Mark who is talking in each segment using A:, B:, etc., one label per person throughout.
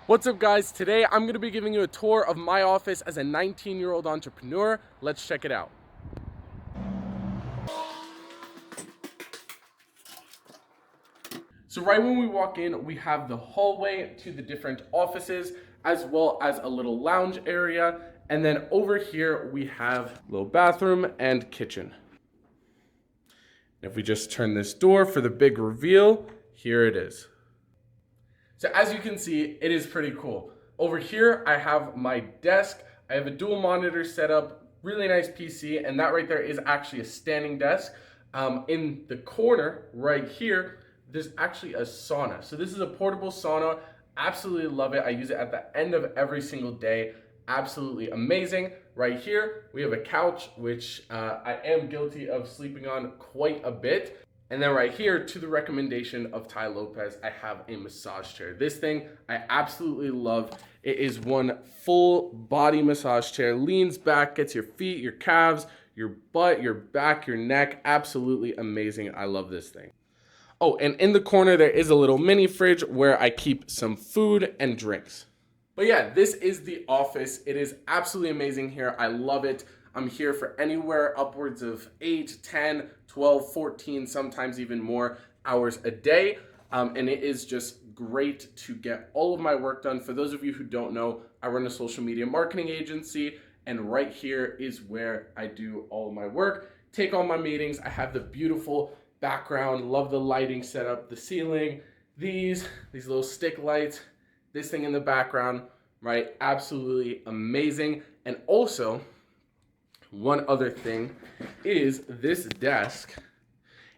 A: What's up guys? Today I'm going to be giving you a tour of my office as a 19-year-old entrepreneur. Let's check it out. So right when we walk in, we have the hallway to the different offices, as well as a little lounge area. And then over here, we have a little bathroom and kitchen. If we just turn this door for the big reveal, here it is. So as you can see, it is pretty cool. Over here, I have my desk. I have a dual monitor setup, really nice PC, and that right there is actually a standing desk. In the corner right here, there's actually a sauna. So this is a portable sauna. Absolutely love it. I use it at the end of every single day. Absolutely amazing. Right here, we have a couch, which I am guilty of sleeping on quite a bit. And then right here, to the recommendation of Ty Lopez, I have a massage chair. This thing I absolutely love. It is one full body massage chair, leans back, gets your feet, your calves, your butt, your back, your neck. Absolutely amazing. I love this thing. Oh, and in the corner, there is a little mini fridge where I keep some food and drinks. But yeah, this is the office. It is absolutely amazing here. I love it. I'm here for anywhere upwards of 8, 10, 12, 14, sometimes even more hours a day. And it is just great to get all of my work done. For those of you who don't know, I run a social media marketing agency, and right here is where I do all of my work, take all my meetings. I have the beautiful background, love the lighting setup, the ceiling, these little stick lights, this thing in the background, right? Absolutely amazing. And also, one other thing is this desk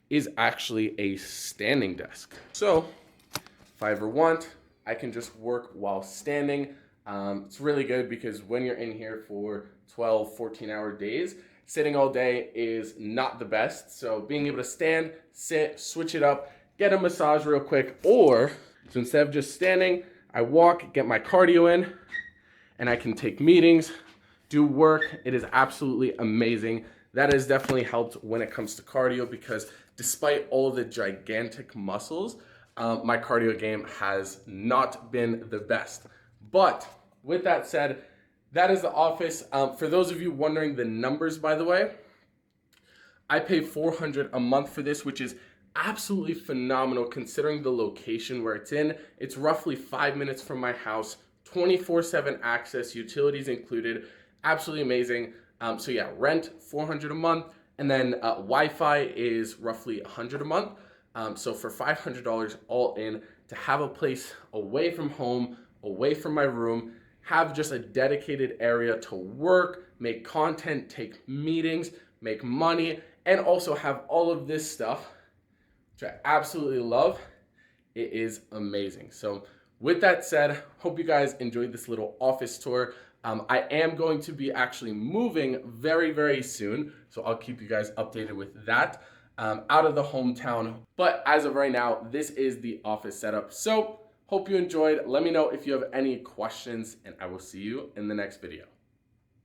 A: is actually a standing desk. So if I ever want, I can just work while standing. It's really good because when you're in here for 12, 14-hour days, sitting all day is not the best. So being able to stand, sit, switch it up, get a massage real quick, or so instead of just standing, I walk, get my cardio in, and I can take meetings, do work. It is absolutely amazing. That has definitely helped when it comes to cardio because despite all the gigantic muscles, my cardio game has not been the best. But with that said, that is the office. For those of you wondering the numbers, by the way, I pay $400 a month for this, which is absolutely phenomenal considering the location where it's in. It's roughly 5 minutes from my house, 24/7 access, utilities included. Absolutely amazing. So yeah, rent $400 a month, and then Wi-Fi is roughly $100 a month. So for $500 all in, to have a place away from home, away from my room, have just a dedicated area to work, make content, take meetings, make money, and also have all of this stuff, which I absolutely love. It is amazing. So with that said, hope you guys enjoyed this little office tour. I am going to be actually moving very, very soon, so I'll keep you guys updated with that out of the hometown. But as of right now, this is the office setup. So hope you enjoyed. Let me know if you have any questions, and I will see you in the next video.